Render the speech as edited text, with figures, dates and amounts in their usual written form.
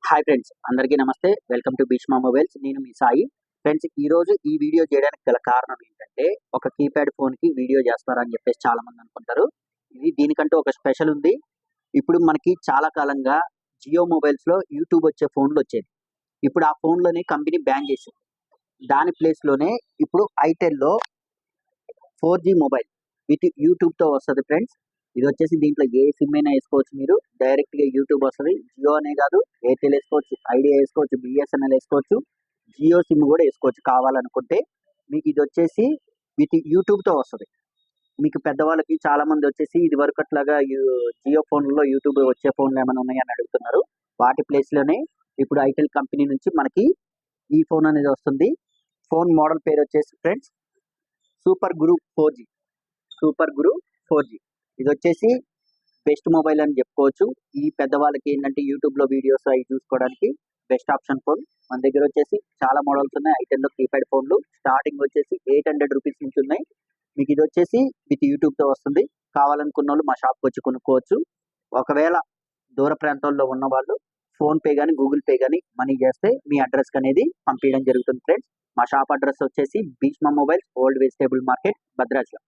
Hi friends, అందరికీ నమస్తే. Welcome to Bhishma mobiles. నేను మీ సాయి. ఫ్రెండ్స్, ఈరోజు ఈ వీడియో చేయడానికి గల కారణం ఏంటంటే, ఒక కీప్యాడ్ ఫోన్‌కి వీడియో చేస్తారని చెప్పేసి చాలామంది అనుకుంటారు. దీనికంటూ ఒక స్పెషల్ ఉంది. ఇప్పుడు మనకి చాలా కాలంగా జియో మొబైల్స్‌లో యూట్యూబ్ వచ్చే ఫోన్లు వచ్చేది. ఇప్పుడు ఆ ఫోన్‌లని కంపెనీ బ్యాన్ చేసింది. దాని ప్లేస్‌లోనే ఇప్పుడు ఐటెల్‌లో 4G మొబైల్ విత్ యూట్యూబ్‌తో వస్తది ఫ్రెండ్స్. ఇదొచ్చేసి దీంట్లో ఏ సిమ్ అయినా ఏసుకోవచ్చు మీరు. డైరెక్ట్‌గా యూట్యూబ్ వస్తది. జియో అనే కాదు, ఎయిర్టెల్ ఏసుకోవచ్చు, ఐడియా ఏసుకోవచ్చు, బిఎస్ఎన్ఎల్ ఏసుకోవచ్చు, జియో సిమ్ కూడా ఏసుకోవచ్చు కావాలనుకుంటే. మీకు ఇదొచ్చేసి విత్ యూట్యూబ్‌తో వస్తది. మీకు పెద్దవాళ్ళకి చాలామంది వచ్చేసి ఇదివరకట్లాగా జియో ఫోన్‌లో యూట్యూబ్ వచ్చే ఫోన్‌లు ఏమైనా ఉన్నాయని అడుగుతున్నారు. వాటి ప్లేస్‌లోనే ఇప్పుడు ఐటెల్ కంపెనీ నుంచి మనకి ఈ ఫోన్ అనేది వస్తుంది. ఫోన్ మోడల్ పేరు వచ్చేసి ఫ్రెండ్స్ సూపర్ గురు 4G. సూపర్ గురు 4G. ఇదొచ్చేసి బెస్ట్ మొబైల్ అని చెప్పుకోవచ్చు. ఈ పెద్దవాళ్ళకి ఏంటంటే యూట్యూబ్‌లో వీడియోస్ అవి చూసుకోవడానికి బెస్ట్ ఆప్షన్ ఫోన్. మన దగ్గర వచ్చేసి చాలా మోడల్స్ ఉన్నాయి. ఐటెల్‌లో కీప్యాడ్ ఫోన్లు స్టార్టింగ్ వచ్చేసి ₹800 నుంచి ఉన్నాయి. మీకు ఇదొచ్చేసి విత్ యూట్యూబ్‌తో వస్తుంది. కావాలనుకున్నోళ్ళు మా షాప్‌కి వచ్చి కొనుక్కోవచ్చు. ఒకవేళ దూర ప్రాంతాల్లో ఉన్నవాళ్ళు ఫోన్‌పే గాని, గూగుల్ పే గాని మనీ చేస్తే మీ అడ్రస్‌కి అనేది పంపియడం జరుగుతుంది ఫ్రెండ్స్. మా షాప్ అడ్రస్ వచ్చేసి Bhishma mobiles, old vegetable market, Bhadrachalam.